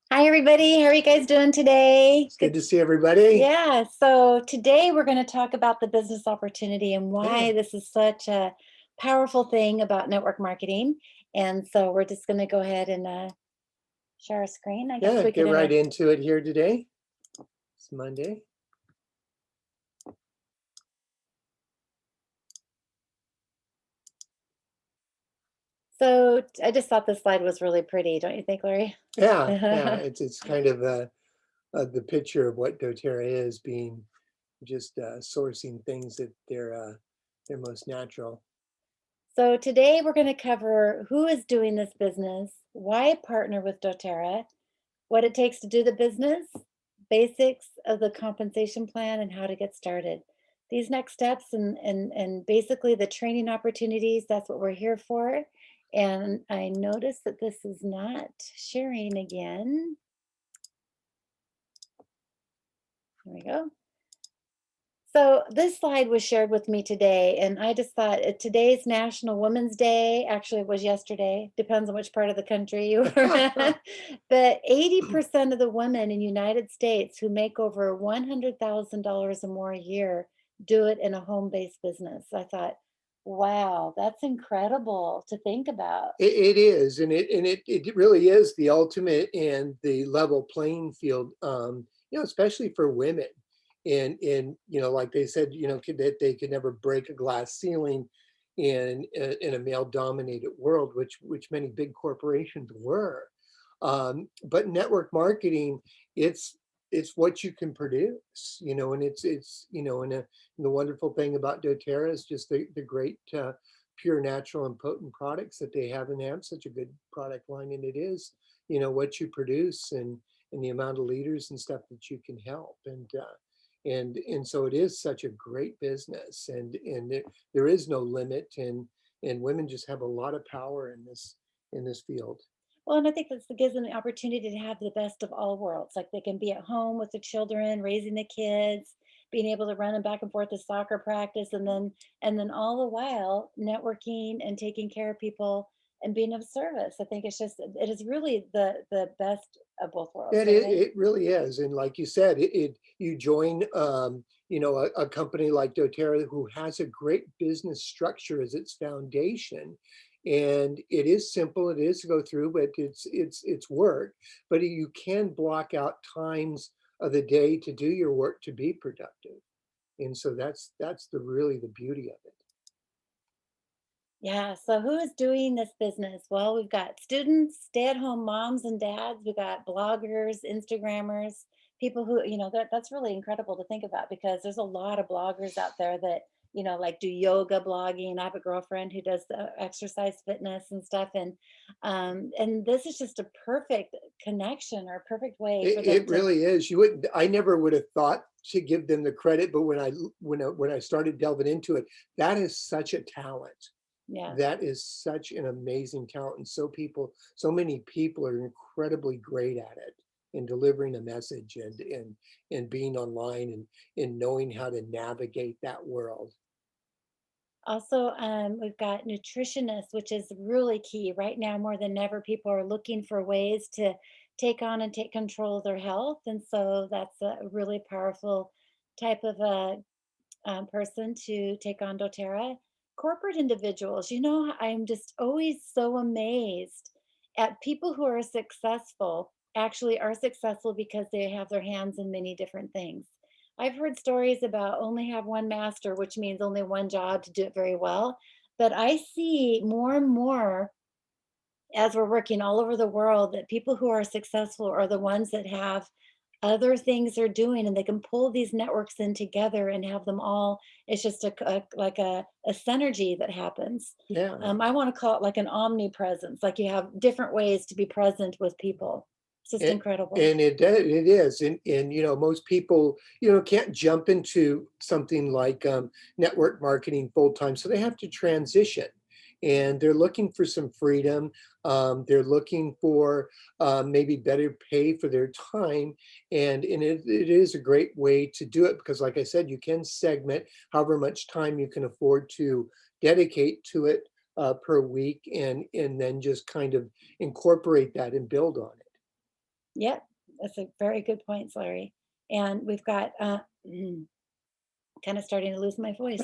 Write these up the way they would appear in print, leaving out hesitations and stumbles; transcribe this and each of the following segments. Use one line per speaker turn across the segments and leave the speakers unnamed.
Hi, everybody. How are you guys doing today?
It's good to see everybody.
Yeah. So today we're going to talk about the business opportunity and
Yeah,
why this is such a powerful thing about network marketing. And so we're just going to go ahead and share our screen. I guess
yeah,
we
get
could.
right into it here today. It's Monday.
So I just thought this slide was really pretty, don't you think, Lori?
Yeah, it's kind of the picture of what doTERRA is, being just sourcing things that they're most natural.
So today we're going to cover who is doing this business, why partner with doTERRA, what it takes to do the business, basics of the compensation plan, and how to get started. These next steps and basically the training opportunities, that's what we're here for. And I noticed that this is not sharing again. There we go. So this slide was shared with me today, and I just thought today's National Women's Day. Actually, it was yesterday. Depends on which part of the country you were at. But 80% of the women in United States who make over $100,000 or more a year do it in a home-based business. I thought, wow, that's incredible to think about.
It is, and it really is the ultimate and the level playing field. Especially for women, and like they said, that they could never break a glass ceiling in a male-dominated world, which many big corporations were. But network marketing, it's it's what you can produce, and and the wonderful thing about doTERRA is just the great pure, natural, and potent products that they have, and they have such a good product line. And it is, what you produce and the amount of leaders and stuff that you can help. And so it is such a great business, and there is no limit, and women just have a lot of power in this field.
Well, and I think that gives them the opportunity to have the best of all worlds. Like they can be at home with the children, raising the kids, being able to run them back and forth to soccer practice, and then all the while networking and taking care of people and being of service. I think it is really the best of both worlds,
It
don't you
it,
think?
it really is, and like you said, you join a company like doTERRA, who has a great business structure as its foundation, and it is simple. It is to go through, but it's work. But you can block out times of the day to do your work to be productive, and so that's the beauty of it.
Yeah. So who is doing this business? Well, we've got students, stay-at-home moms and dads. We've got bloggers, Instagrammers, people who, that's really incredible to think about because there's a lot of bloggers out there that, like do yoga blogging. I have a girlfriend who does the exercise fitness and stuff. And this is just a perfect connection or a perfect way for them
It
to.
really is. I never would have thought to give them the credit, but when I started delving into it, that is such a talent.
Yeah.
That is such an amazing talent. And so many people are incredibly great at it, in delivering a message and being online and knowing how to navigate that world.
Also, we've got nutritionists, which is really key right now more than ever. People are looking for ways to take on and take control of their health, and so that's a really powerful type of a person to take on DoTerra. Corporate individuals, I'm just always so amazed at people who are successful, actually are successful because they have their hands in many different things. I've heard stories about only have one master, which means only one job to do it very well. But I see more and more as we're working all over the world that people who are successful are the ones that have other things they're doing and they can pull these networks in together and have them all. It's just like a synergy that happens.
Yeah.
I want to call it like an omnipresence, like you have different ways to be present with people. It's just
And,
incredible.
and it is. And most people, can't jump into something like network marketing full time. So they have to transition, and they're looking for some freedom. They're looking for maybe better pay for their time. And it is a great way to do it because, like I said, you can segment however much time you can afford to dedicate to it per week, and then just kind of incorporate that and build on it.
Yep, that's a very good point, Larry. And we've got kind of starting to lose my voice.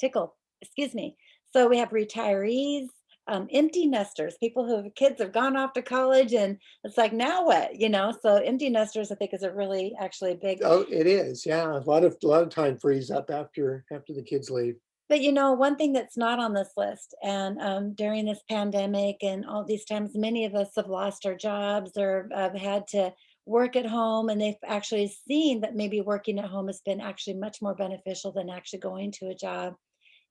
Tickle, excuse me. So we have retirees, empty nesters, people who have kids have gone off to college, and it's like now what, you know? So empty nesters, I think, is a really actually big.
Oh, it is, yeah, a lot of time frees up after the kids leave.
But you know, one thing that's not on this list, and during this pandemic and all these times, many of us have lost our jobs or have had to work at home, and they've actually seen that maybe working at home has been actually much more beneficial than actually going to a job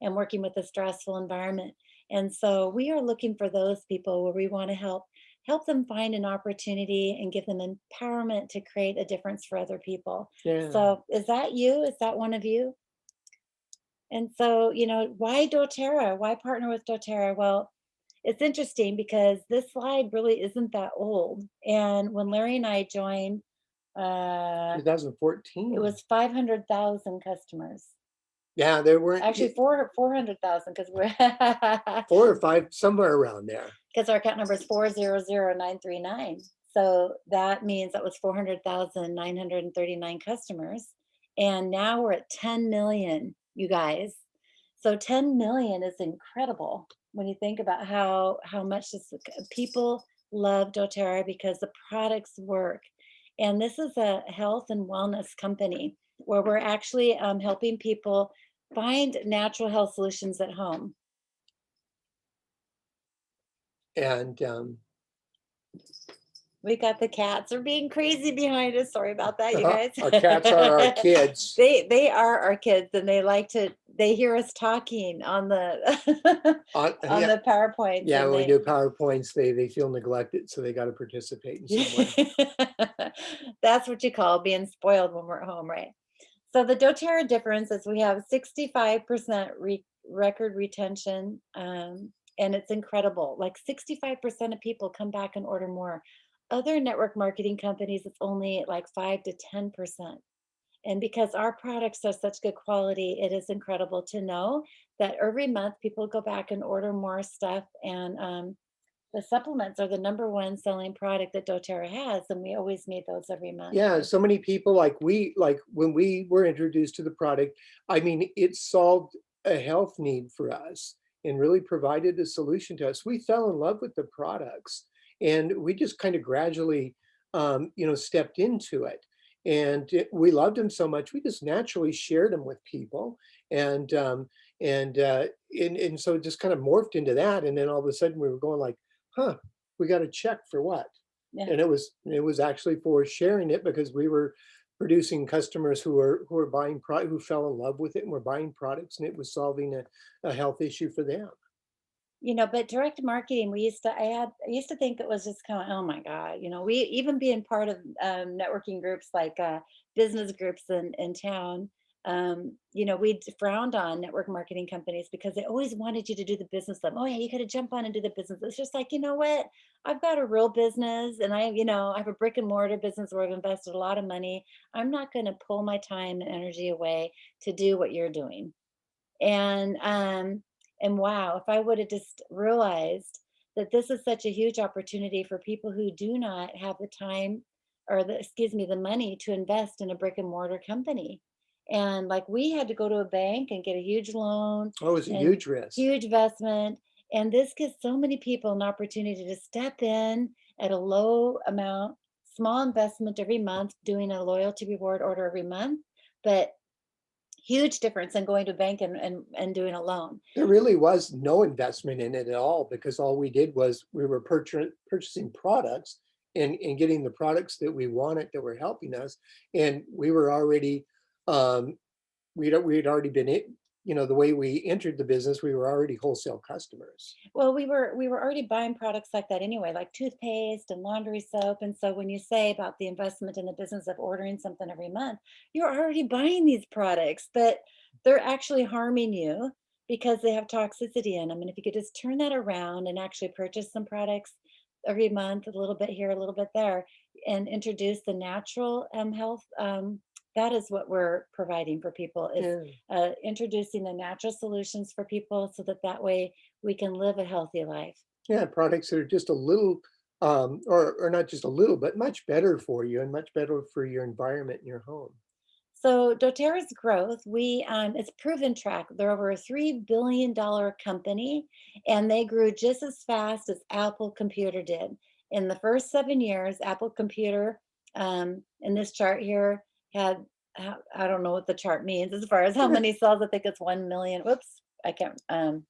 and working with a stressful environment. And so we are looking for those people where we want to help them find an opportunity and give them empowerment to create a difference for other people.
Yeah.
So is that you? Is that one of you? And so, you know, why doTERRA? Why partner with doTERRA? Well, it's interesting because this slide really isn't that old. And when Larry and I joined, uh, it
2014.
was 500,000 customers.
Yeah, there weren't
Actually, 400,000 because we're
4 or 5, somewhere around there.
because our account number is 4000939. So that means that was 400,939 customers. And now we're at 10 million, you guys. So 10 million is incredible when you think about how much people love doTERRA because the products work. And this is a health and wellness company where we're actually helping people find natural health solutions at home.
And,
We got the cats are being crazy behind us. Sorry about that, you guys.
our cats are our kids.
They are our kids, and they hear us talking on the on
Yeah,
the PowerPoints,
yeah,
and
when we
they
do PowerPoints, they feel neglected, so they gotta participate in some way.
that's what you call being spoiled when we're at home, right? So the doTERRA difference is we have 65% record retention, and it's incredible. Like 65% of people come back and order more. Other network marketing companies, it's only like 5 to 10%. And because our products are such good quality, it is incredible to know that every month people go back and order more stuff. And the supplements are the number one selling product that doTERRA has, and we always meet those every month.
Yeah, so many people like when we were introduced to the product, I mean, it solved a health need for us and really provided a solution to us. We fell in love with the products and we just kind of gradually, stepped into it. And we loved them so much, we just naturally shared them with people. And, and so it just kind of morphed into that. And then all of a sudden we were going like, huh, we got a check for what?
Yeah.
And it was actually for sharing it because we were producing customers who were buying who fell in love with it and were buying products and it was solving a health issue for them.
You know, but direct marketing, I used to think it was just kind of, oh my God, you know, we even being part of networking groups like business groups in town, you know, we frowned on network marketing companies because they always wanted you to do the business stuff. Oh yeah, you got to jump on and do the business. It's just like, you know what? I've got a real business and I have a brick and mortar business where I've invested a lot of money. I'm not going to pull my time and energy away to do what you're doing. And wow, if I would have just realized that this is such a huge opportunity for people who do not have the time or the money to invest in a brick and mortar company. And like we had to go to a bank and get a huge loan
Oh, it's a
and
huge risk.
huge investment. And this gives so many people an opportunity to step in at a low amount, small investment every month, doing a loyalty reward order every month. But huge difference in going to a bank and doing a loan.
There really was no investment in it at all because all we did was we were purchasing products and getting the products that we wanted that were helping us. And we were already, um, we'd already been, the way we entered the business, we were already wholesale customers.
Well, we were already buying products like that anyway, like toothpaste and laundry soap. And so when you say about the investment in the business of ordering something every month, you're already buying these products, but they're actually harming you because they have toxicity in them. And if you could just turn that around and actually purchase some products every month, a little bit here, a little bit there, and introduce the natural health, that is what we're providing for people is
Yeah.
introducing the natural solutions for people so that way we can live a healthy life.
Yeah, products that are just a little or not just a little, but much better for you and much better for your environment in your home.
So doTERRA's growth, it's proven track. They're over a $3 billion company, and they grew just as fast as Apple Computer did. In the first 7 years, Apple Computer, in this chart here, had, I don't know what the chart means as far as how many cells. I think it's 1 million. Whoops, I can't.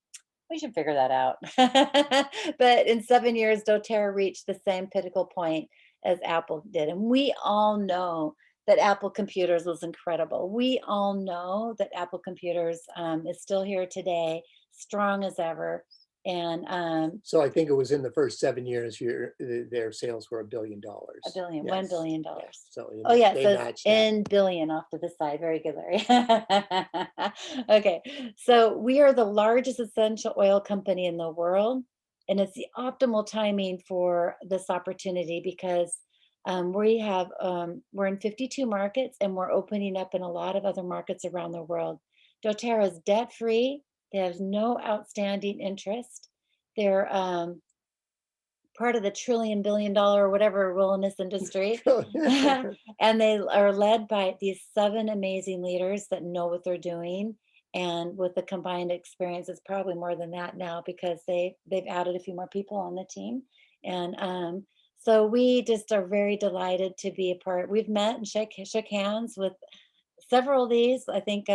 We should figure that out. But in 7 years, doTERRA reached the same pinnacle point as Apple did, and we all know that Apple Computers was incredible. We all know that Apple Computers is still here today, strong as ever. And
So I think it was in the first 7 years, their sales were
a
$1 billion.
billion, one
Yes,
billion
yeah.
dollars.
So
Oh yeah, it
they
says
matched that.
in billion off to the side. Very good, Larry. Okay, so we are the largest essential oil company in the world, and it's the optimal timing for this opportunity because we're in 52 markets and we're opening up in a lot of other markets around the world. DoTerra is debt free. They have no outstanding interest. They're part of the trillion billion dollar or whatever wellness industry. And they are led by these seven amazing leaders that know what they're doing. And with the combined experience, it's probably more than that now because they've added a few more people on the team. And so we just are very delighted to be a part. We've met and shook hands with several of these. I think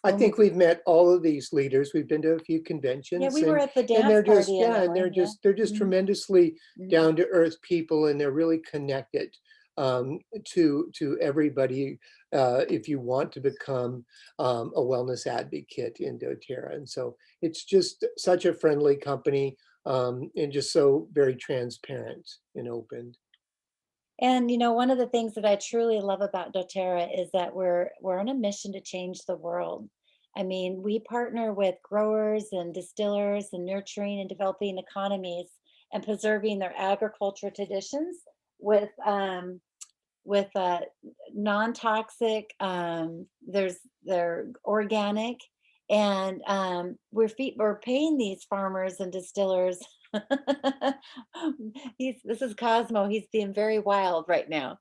I
when
think we've met all of these leaders. We've been to a few
yeah,
conventions,
we were at the
and
dance
they're just,
party in
yeah, and
Italy. Yeah.
they're just
Hmm.
tremendously
Hmm.
down to earth people, and they're really connected to everybody. If you want to become a wellness advocate in doTERRA, and so it's just such a friendly company, and just so very transparent and open.
And one of the things that I truly love about doTERRA is that we're on a mission to change the world. I mean, we partner with growers and distillers and nurturing and developing economies and preserving their agriculture traditions with non-toxic. They're organic, and we're paying these farmers and distillers. This is Cosmo. He's being very wild right now.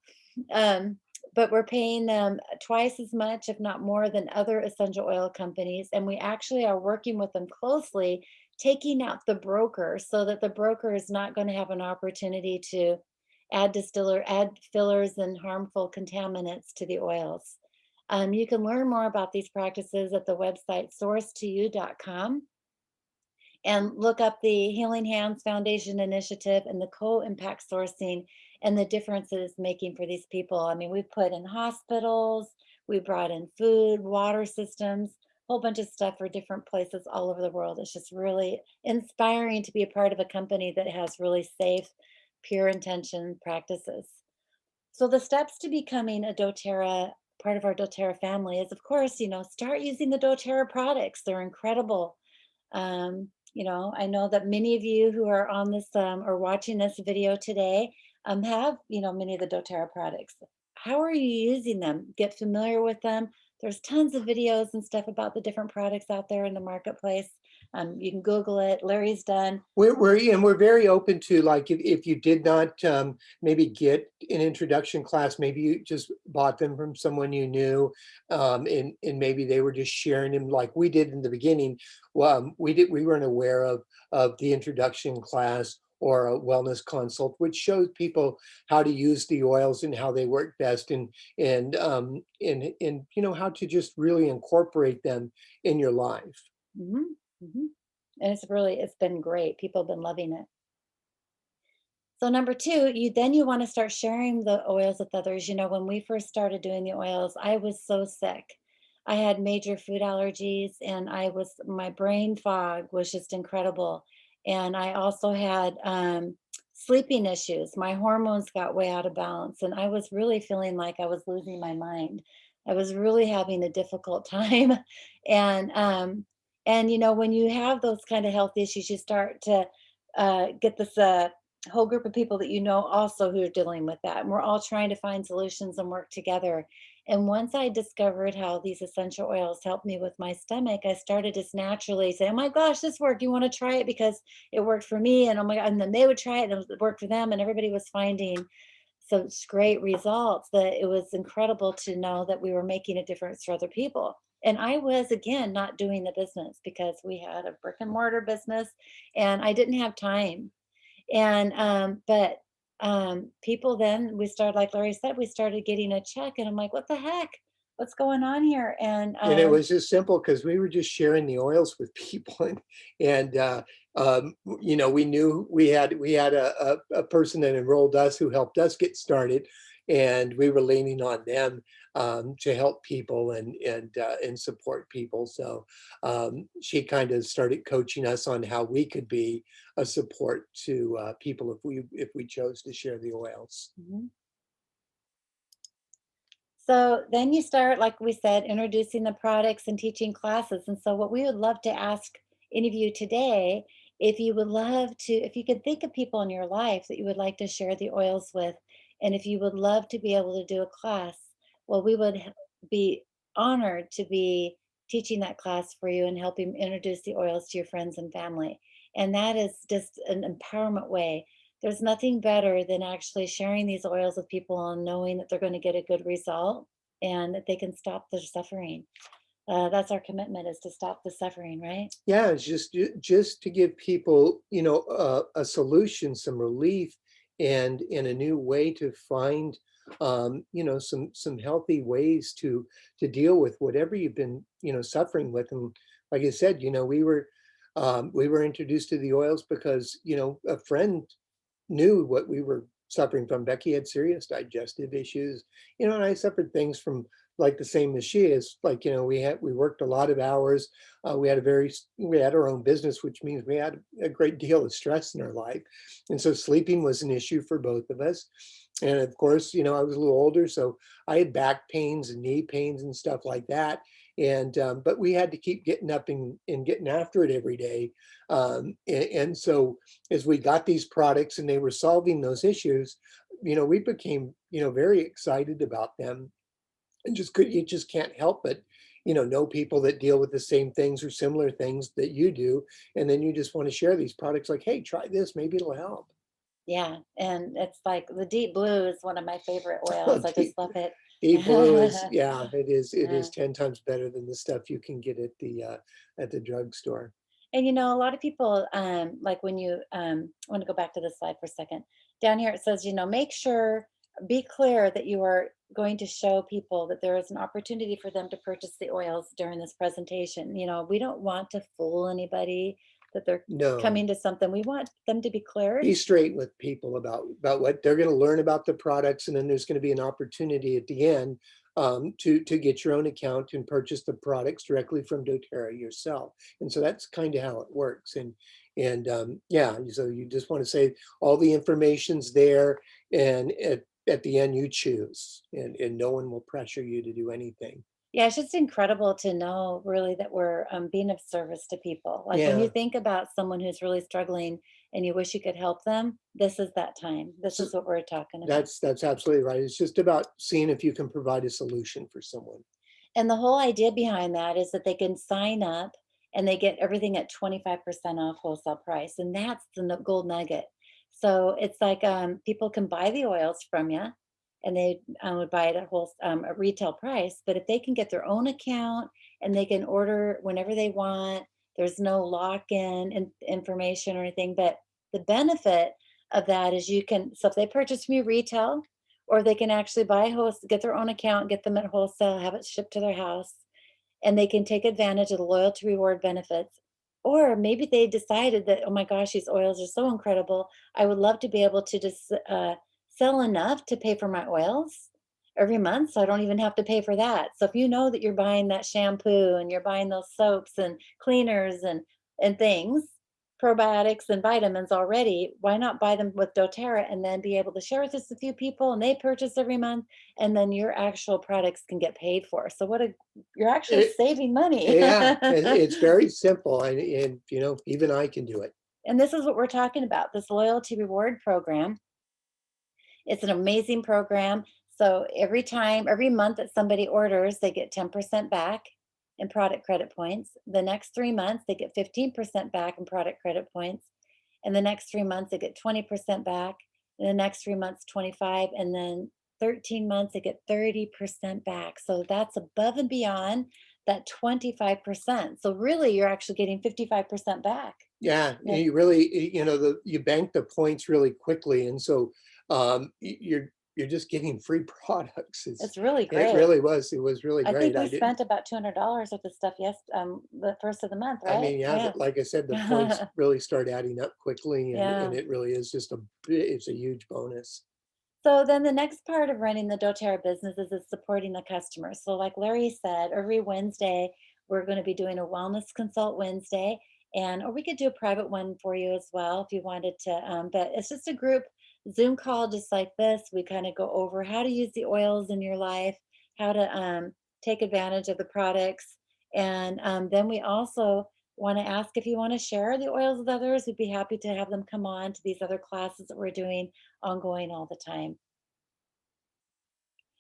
Um, but we're paying them twice as much, if not more, than other essential oil companies. And we actually are working with them closely, taking out the broker so that the broker is not going to have an opportunity to add fillers and harmful contaminants to the oils. You can learn more about these practices at the website source2u.com and look up the Healing Hands Foundation initiative and the co-impact sourcing and the difference it is making for these people. I mean, we've put in hospitals, we brought in food, water systems, a whole bunch of stuff for different places all over the world. It's just really inspiring to be a part of a company that has really safe, pure intention practices. So the steps to becoming a doTERRA part of our doTERRA family is, of course, start using the doTERRA products. They're incredible. I know that many of you who are on this or watching this video today have, many of the doTERRA products. How are you using them? Get familiar with them. There's tons of videos and stuff about the different products out there in the marketplace. You can Google it. Larry's done.
We're very open to, like, if you did not maybe get an introduction class, maybe you just bought them from someone you knew, and maybe they were just sharing them like we did in the beginning. We weren't aware of the introduction class or a wellness consult, which shows people how to use the oils and how they work best, and how to just really incorporate them in your life.
Hmm. Hmm. And it's been great. People have been loving it. So number two, you want to start sharing the oils with others. When we first started doing the oils, I was so sick. I had major food allergies and my brain fog was just incredible. And I also had sleeping issues. My hormones got way out of balance and I was really feeling like I was losing my mind. I was really having a difficult time. And when you have those kind of health issues, you start to get this whole group of people that also who are dealing with that, and we're all trying to find solutions and work together. And once I discovered how these essential oils helped me with my stomach, I started just naturally saying, "Oh my gosh, this worked. You want to try it because it worked for me." And oh my God, and then they would try it and it worked for them. And everybody was finding such great results that it was incredible to know that we were making a difference for other people. And I was, again, not doing the business because we had a brick and mortar business and I didn't have time. And, people then we started, like Larry said, we started getting a check, and I'm like, "What the heck? What's going on here?" And,
And it was just simple because we were just sharing the oils with people, you know, we knew we had a person that enrolled us who helped us get started, and we were leaning on them to help people and support people. So she kind of started coaching us on how we could be a support to people if we chose to share the oils.
Mhm. So then you start, like we said, introducing the products and teaching classes. And so, what we would love to ask any of you today, if you would love to, if you could think of people in your life that you would like to share the oils with, and if you would love to be able to do a class, well, we would be honored to be teaching that class for you and helping introduce the oils to your friends and family. And that is just an empowerment way. There's nothing better than actually sharing these oils with people and knowing that they're going to get a good result and that they can stop their suffering. That's our commitment, is to stop the suffering, right?
Yeah, it's just to give people, you know, a solution, some relief, and a new way to find, you know, some healthy ways to deal with whatever you've been, you know, suffering with. And like I said, you know, we were introduced to the oils because, you know, a friend knew what we were suffering from. Becky had serious digestive issues, you know, and I suffered things from like the same as she is. Like, you know, we worked a lot of hours. We had our own business, which means we had a great deal of stress in our life, and so sleeping was an issue for both of us. And of course, you know, I was a little older, so I had back pains and knee pains and stuff like that. And but we had to keep getting up and getting after it every day. And so as we got these products and they were solving those issues, you know, we became, you know, very excited about them, and you just can't help but, you know people that deal with the same things or similar things that you do. And then you just want to share these products like, hey, try this, maybe it'll help.
Yeah. And it's like the deep blue is one of my favorite oils. I just
deep,
love it.
deep blue is, yeah, it
Uh,
is 10 times better than the stuff you can get at the drugstore.
And a lot of people, like when you, I want to go back to this slide for a second. Down here it says, make sure, be clear that you are going to show people that there is an opportunity for them to purchase the oils during this presentation. We don't want to fool anybody that they're
No,
coming to something. We want them to be cleared.
be straight with people about what they're going to learn about the products, and then there's going to be an opportunity at the end to get your own account and purchase the products directly from doTERRA yourself. And so that's kind of how it works. And yeah, so you just want to say all the information's there, and at the end you choose, and no one will pressure you to do anything.
Yeah, it's just incredible to know really that we're being of service to people. Like when you
Yeah.
think about someone who's really struggling and you wish you could help them, this is that time. This
So
is what we're talking about.
that's absolutely right. It's just about seeing if you can provide a solution for someone.
And the whole idea behind that is that they can sign up and they get everything at 25% off wholesale price. And that's the gold nugget. So it's like people can buy the oils from you and they would buy it at a retail price. But if they can get their own account and they can order whenever they want, there's no lock in information or anything. But the benefit of that is so if they purchase from you retail, or they can actually get their own account, get them at wholesale, have it shipped to their house, and they can take advantage of the loyalty reward benefits. Or maybe they decided that, oh my gosh, these oils are so incredible. I would love to be able to just sell enough to pay for my oils every month so I don't even have to pay for that. So if you know that you're buying that shampoo and you're buying those soaps and cleaners and things, probiotics and vitamins already, why not buy them with doTERRA and then be able to share with just a few people and they purchase every month and then your actual products can get paid for. So you're actually
It,
saving money.
yeah, it's very simple, and you know, even I can do it.
And this is what we're talking about, this loyalty reward program. It's an amazing program. So every month that somebody orders, they get 10% back in product credit points. The next 3 months, they get 15% back in product credit points. And the next 3 months, they get 20% back. And the next 3 months, 25. And then 13 months, they get 30% back. So that's above and beyond that 25%. So really, you're actually getting 55% back.
Yeah,
And
you really, you bank the points really quickly, and so you're just getting free products.
it's really
It
great.
really was. It was really
I think
great.
we
I didn't.
spent about $200 with the stuff, the first of the month,
I
right?
mean, yeah,
Yeah.
but like I said, the points really start adding up quickly, and
Yeah.
it really is just it's a huge bonus.
So then the next part of running the doTERRA business is supporting the customer. So like Larry said, every Wednesday we're going to be doing a wellness consult Wednesday, and or we could do a private one for you as well if you wanted to. But it's just a group Zoom call, just like this. We kind of go over how to use the oils in your life, how to take advantage of the products, and then we also want to ask if you want to share the oils with others. We'd be happy to have them come on to these other classes that we're doing ongoing all the time.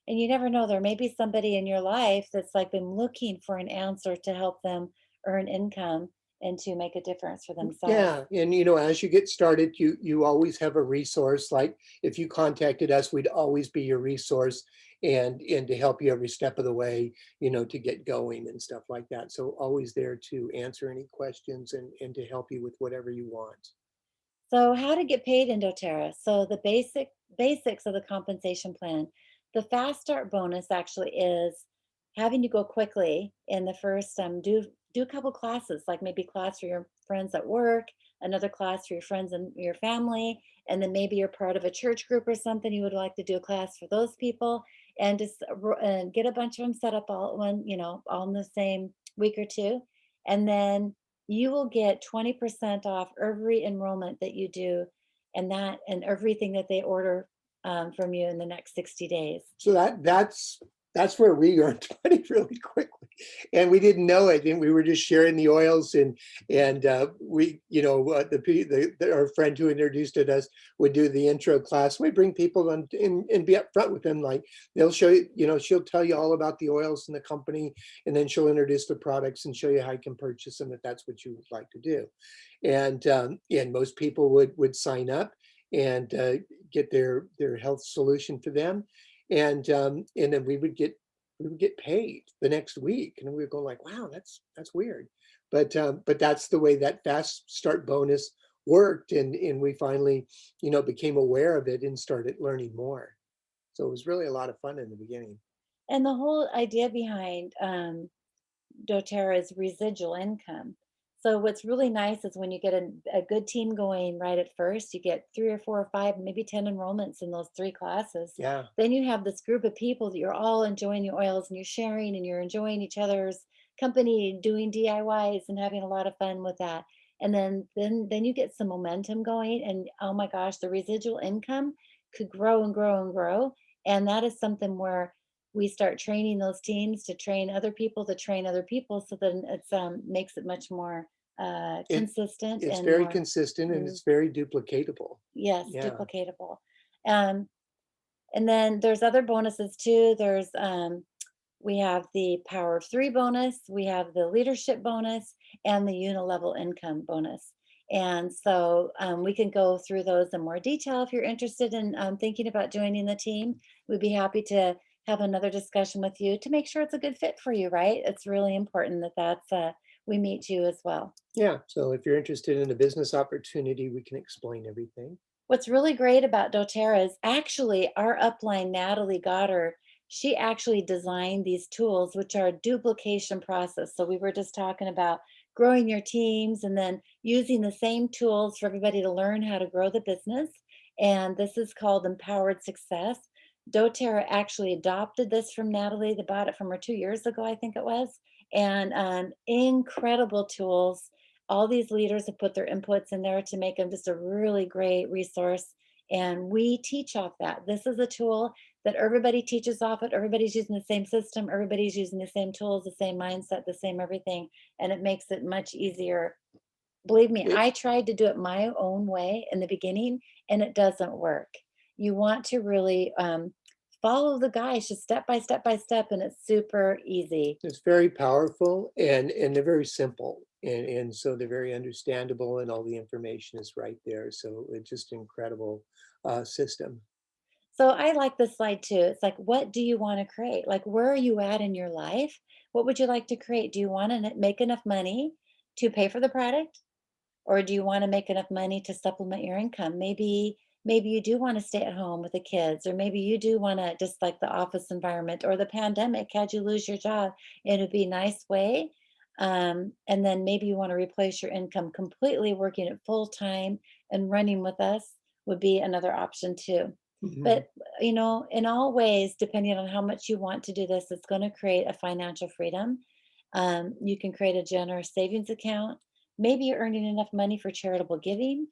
And you never know, there may be somebody in your life that's like been looking for an answer to help them earn income and to make a difference for themselves.
Yeah, and as you get started, you always have a resource. Like if you contacted us, we'd always be your resource and to help you every step of the way, to get going and stuff like that. So always there to answer any questions and to help you with whatever you want.
So how to get paid in doTERRA. So the basics of the compensation plan. The fast start bonus actually is having you go quickly in the first do a couple classes, like maybe class for your friends at work, another class for your friends and your family, and then maybe you're part of a church group or something. You would like to do a class for those people, and just get a bunch of them set up all one, all in the same week or two, and then you will get 20% off every enrollment that you do and everything that they order from you in the next 60 days.
So that's where we earned money really quickly, and we didn't know it, and we were just sharing the oils, and we, our friend who introduced it us would do the intro class. We bring people on and be upfront with them, like they'll show you, she'll tell you all about the oils and the company, and then she'll introduce the products and show you how you can purchase them if that's what you would like to do. And most people would sign up and get their health solution for them, and then we would get paid the next week, and we would go like, wow, that's weird, but that's the way that fast start bonus worked, and we finally became aware of it and started learning more. So it was really a lot of fun in the beginning.
And the whole idea behind doTERRA is residual income. So what's really nice is when you get a good team going right at first, you get 3 or 4 or 5, maybe 10 enrollments in those 3 classes.
Yeah.
Then you have this group of people that you're all enjoying the oils and you're sharing and you're enjoying each other's company, doing DIYs and having a lot of fun with that. And then you get some momentum going and oh my gosh, the residual income could grow and grow and grow. And that is something where we start training those teams to train other people to train other people so then it's makes it much more
it
consistent
it's
and
very
more
consistent and
mm,
it's very duplicatable.
yes,
Yeah.
duplicatable. um, and then there's other bonuses too. We have the power of three bonus, we have the leadership bonus, and the unilevel income bonus. And so we can go through those in more detail if you're interested in thinking about joining the team. We'd be happy to have another discussion with you to make sure it's a good fit for you, right? It's really important that we meet you as well.
Yeah, so if you're interested in a business opportunity, we can explain everything.
What's really great about doTERRA is actually our upline, Natalie Goddard, she actually designed these tools, which are a duplication process. So we were just talking about growing your teams and then using the same tools for everybody to learn how to grow the business. And this is called Empowered Success. doTERRA actually adopted this from Natalie. They bought it from her 2 years ago, I think it was. And incredible tools. All these leaders have put their inputs in there to make them just a really great resource. And we teach off that. This is a tool that everybody teaches off it. Everybody's using the same system. Everybody's using the same tools, the same mindset, the same everything. And it makes it much easier. Believe me,
It
I tried to do it my own way in the beginning and it doesn't work. You want to really follow the guide, just step by step by step, and it's super easy.
It's very powerful and they're very simple. And so they're very understandable and all the information is right there. So it's just an incredible system.
So I like this slide too. It's like, what do you want to create? Like, where are you at in your life? What would you like to create? Do you want to make enough money to pay for the product? Or do you want to make enough money to supplement your income? Maybe you do want to stay at home with the kids, or maybe you do want to, just like the office environment or the pandemic had you lose your job. It'd be a nice way. And then maybe you want to replace your income completely working at full time and running with us would be another option too.
Mhm.
But in all ways, depending on how much you want to do this, it's going to create a financial freedom. You can create a generous savings account. Maybe you're earning enough money for charitable giving.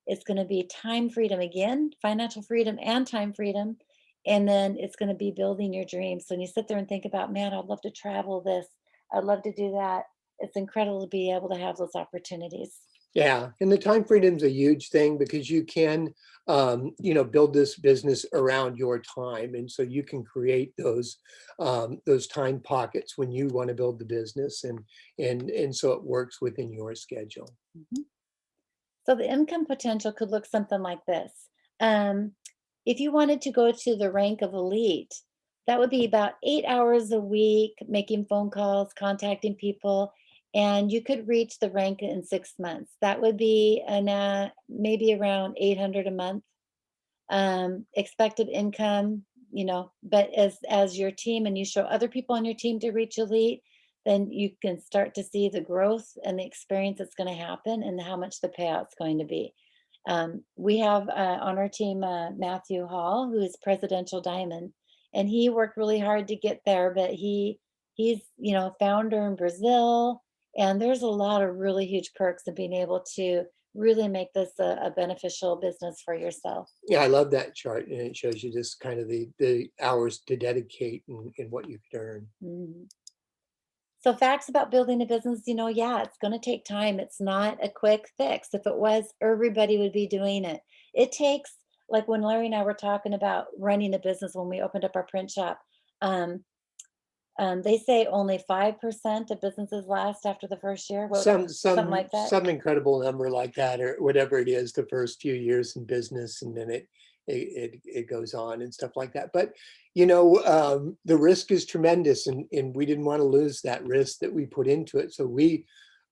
It's going to be time freedom again, financial freedom and time freedom. And then it's going to be building your dreams. So when you sit there and think about, man, I'd love to travel this, I'd love to do that. It's incredible to be able to have those opportunities.
Yeah, and the time freedom's a huge thing because you can, build this business around your time, and so you can create those time pockets when you want to build the business, and so it works within your schedule.
Mhm. So the income potential could look something like this. Um, if you wanted to go to the rank of elite, that would be about 8 hours a week making phone calls, contacting people, and you could reach the rank in 6 months. That would be maybe around 800 a month. Expected income, but as your team and you show other people on your team to reach elite, then you can start to see the growth and the experience that's going to happen and how much the payout's going to be. We have on our team Matthew Hall, who is Presidential Diamond, and he worked really hard to get there, but he's founder in Brazil, and there's a lot of really huge perks of being able to really make this a beneficial business for yourself.
Yeah, I love that chart, and it shows you just kind of the hours to dedicate and what you could earn.
Mhm. So facts about building a business, yeah, it's going to take time. It's not a quick fix. If it was, everybody would be doing it. It takes, like when Larry and I were talking about running a business when we opened up our print shop, um, they say only 5% of businesses last after the first year. What,
Some
something
some
like that.
some incredible number like that or whatever it is the first few years in business, and then it goes on and stuff like that. But the risk is tremendous, and we didn't want to lose that risk that we put into it. So we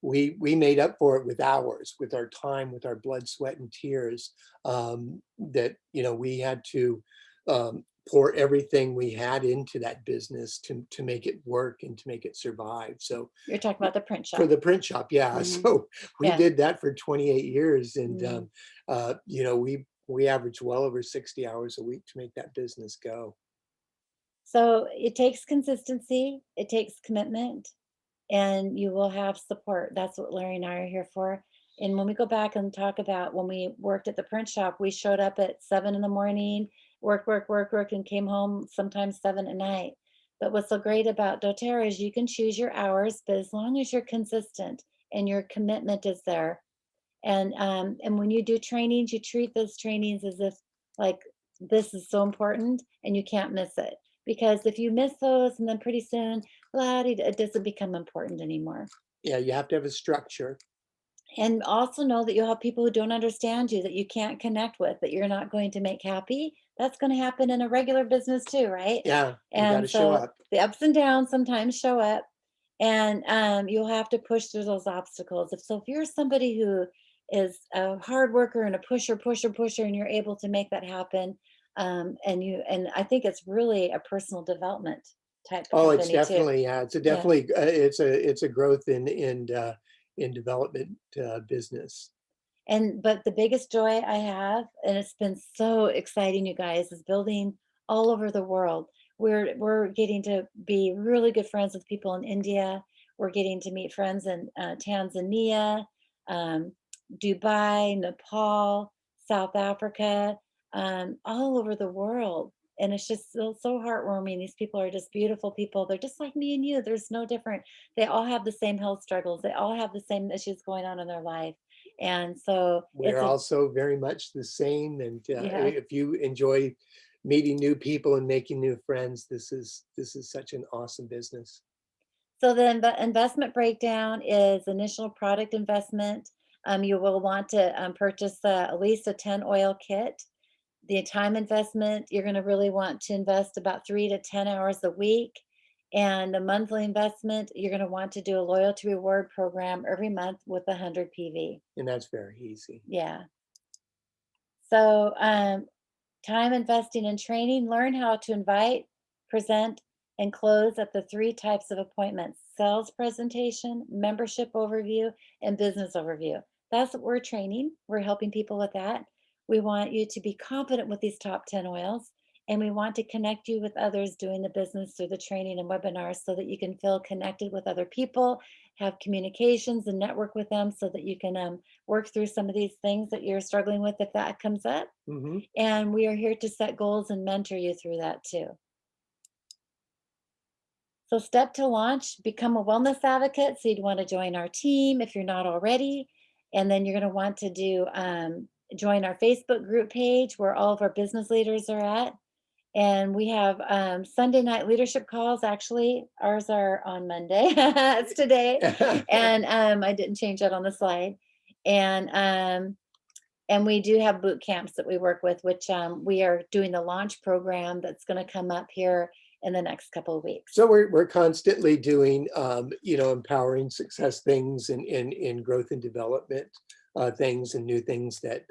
made up for it with hours, with our time, with our blood, sweat, and tears. That we had to pour everything we had into that business to make it work and to make it survive. So
You're talking about the print
for
shop.
the print shop, yeah.
Hmm.
So we
Yeah.
did that for 28 years, and
Mhm.
we averaged well over 60 hours a week to make that business go.
So it takes consistency, it takes commitment, and you will have support. That's what Larry and I are here for. And when we go back and talk about when we worked at the print shop, we showed up at 7 in the morning, work, and came home sometimes 7 at night. But what's so great about doTERRA is you can choose your hours, but as long as you're consistent and your commitment is there, and when you do trainings, you treat those trainings as if like this is so important and you can't miss it. Because if you miss those, and then pretty soon, it doesn't become important anymore.
Yeah, you have to have a structure.
And also know that you'll have people who don't understand you, that you can't connect with, that you're not going to make happy. That's going to happen in a regular business too, right?
Yeah, you got
And
to show
so
up.
the ups and downs sometimes show up, and you'll have to push through those obstacles. If you're somebody who is a hard worker and a pusher, and you're able to make that happen, and I think it's really a personal development type of
Oh, it's
company too.
definitely, yeah,
Yeah.
it's a growth in development business.
But the biggest joy I have, and it's been so exciting, you guys, is building all over the world. We're getting to be really good friends with people in India. We're getting to meet friends in Tanzania, um, Dubai, Nepal, South Africa, all over the world. And it's just so heartwarming. These people are just beautiful people. They're just like me and you. There's no different. They all have the same health struggles. They all have the same issues going on in their life, and so
We're also very much the same, and
yeah,
if you enjoy meeting new people and making new friends. This is such an awesome business.
So then the investment breakdown is initial product investment. You will want to purchase at least a 10 oil kit. The time investment, you're going to really want to invest about 3 to 10 hours a week. And the monthly investment, you're going to want to do a loyalty reward program every month with 100 PV.
And that's very easy.
Yeah. So time investing in training, learn how to invite, present, and close at the three types of appointments: sales presentation, membership overview, and business overview. That's what we're training. We're helping people with that. We want you to be confident with these top 10 oils, and we want to connect you with others doing the business through the training and webinars so that you can feel connected with other people, have communications and network with them so that you can work through some of these things that you're struggling with if that comes up.
Hmm.
And we are here to set goals and mentor you through that too. So, step to launch, become a wellness advocate. So, you'd want to join our team if you're not already. And then you're going to want to do join our Facebook group page where all of our business leaders are at. And we have Sunday night leadership calls. Actually, ours are on Monday. It's today. And I didn't change that on the slide. And we do have boot camps that we work with, which we are doing the launch program that's going to come up here in the next couple of weeks.
So we're constantly doing, empowering success things and growth and development things and new things that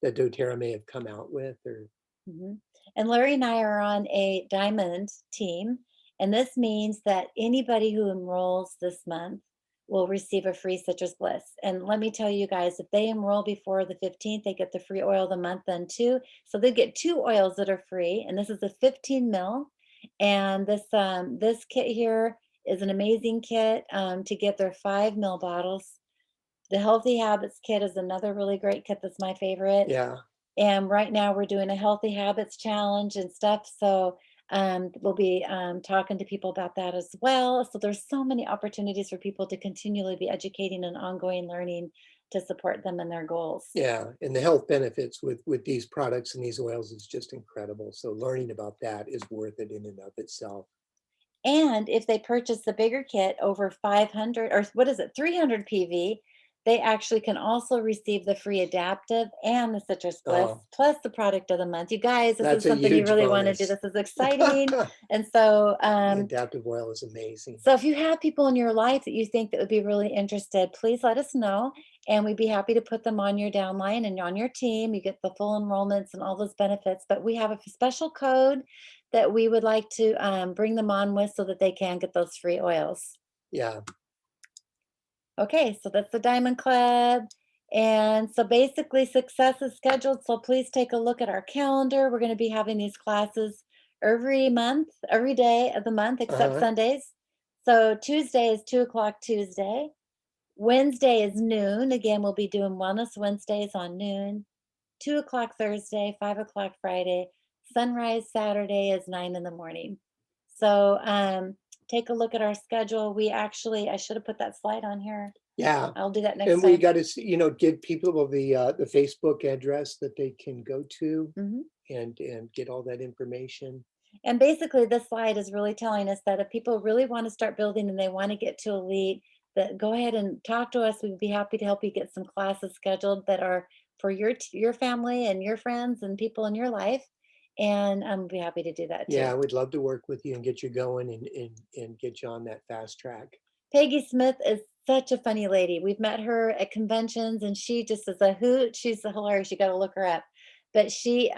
doTERRA may have come out with. Or
Mhm. And Larry and I are on a diamond team, and this means that anybody who enrolls this month will receive a free citrus bliss. And let me tell you guys, if they enroll before the 15th, they get the free oil of the month then too. So they get two oils that are free, and this is a 15 mil. And this kit here is an amazing kit to get their 5 mil bottles. The Healthy Habits kit is another really great kit that's my favorite.
yeah,
And right now we're doing a healthy habits challenge and stuff. So we'll be talking to people about that as well. So there's so many opportunities for people to continually be educating and ongoing learning to support them in their goals.
yeah, and the health benefits with these products and these oils is just incredible. So learning about that is worth it in and of itself.
And if they purchase the bigger kit over 500, or what is it, 300 PV, they actually can also receive the free adaptive and the citrus bliss
Oh,
plus the product of the month. You guys, this is
that's a
something you
huge
really want to do.
bonus.
This is exciting. And so,
The adaptive oil is amazing.
if you have people in your life that you think that would be really interested, please let us know, and we'd be happy to put them on your downline and on your team. You get the full enrollments and all those benefits, but we have a special code that we would like to bring them on with so that they can get those free oils.
Yeah.
Okay, so that's the Diamond Club. And so basically, success is scheduled. So please take a look at our calendar. We're going to be having these classes every month, every day of the month, except
Uh-huh.
Sundays. So Tuesday is 2 o'clock Tuesday. Wednesday is noon. Again, we'll be doing Wellness Wednesdays on noon. 2 o'clock Thursday, 5 o'clock Friday. Sunrise Saturday is 9 in the morning. So take a look at our schedule. I should have put that slide on here.
Yeah.
I'll do that next
And we
time.
got to, give people the Facebook address that they can go to
Mhm.
and get all that information.
And basically, this slide is really telling us that if people really want to start building and they want to get to elite, that go ahead and talk to us. We'd be happy to help you get some classes scheduled that are for your family and your friends and people in your life. And I'm be happy to do that too.
Yeah, we'd love to work with you and get you going and get you on that fast track.
Peggy Smith is such a funny lady. We've met her at conventions and she just is a hoot. She's hilarious. You got to look her up. But she's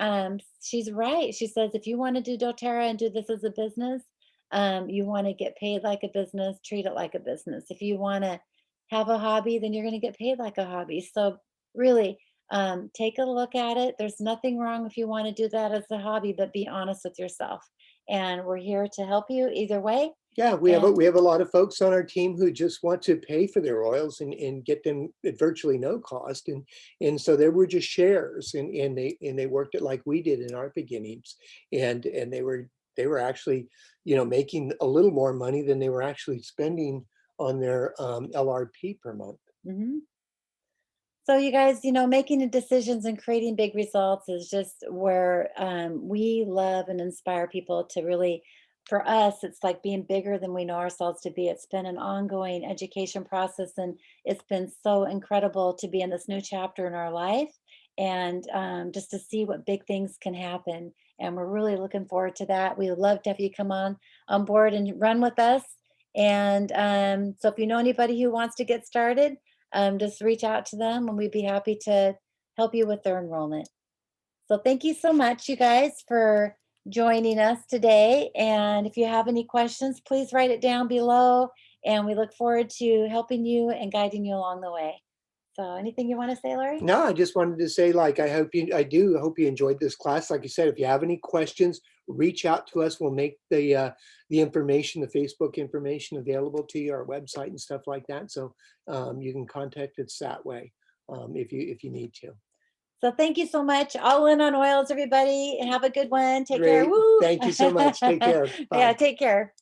right. She says if you want to do doTERRA and do this as a business, you want to get paid like a business, treat it like a business. If you want to have a hobby, then you're going to get paid like a hobby. So really take a look at it. There's nothing wrong if you want to do that as a hobby, but be honest with yourself. And we're here to help you either way.
Yeah,
And
we have a lot of folks on our team who just want to pay for their oils and get them at virtually no cost. And so there were just shares and they worked it like we did in our beginnings. And they were actually, making a little more money than they were actually spending on their LRP per month.
mhm. So you guys, making the decisions and creating big results is just where we love and inspire people to really, for us, it's like being bigger than we know ourselves to be. It's been an ongoing education process, and it's been so incredible to be in this new chapter in our life and just to see what big things can happen. And we're really looking forward to that. We would love to have you come on board and run with us. And so if you know anybody who wants to get started, just reach out to them and we'd be happy to help you with their enrollment. So thank you so much, you guys, for joining us today. And if you have any questions, please write it down below. And we look forward to helping you and guiding you along the way. So anything you want to say, Larry?
No, I just wanted to say, like, I do hope you enjoyed this class. Like you said, if you have any questions, reach out to us. We'll make the information, the Facebook information available to you, our website and stuff like that. So you can contact us that way if you need to.
So thank you so much. All in on oils, everybody. Have a good one. Take care.
Great.
Woo!
Thank you so much. Take care.
Yeah,
Bye.
take care.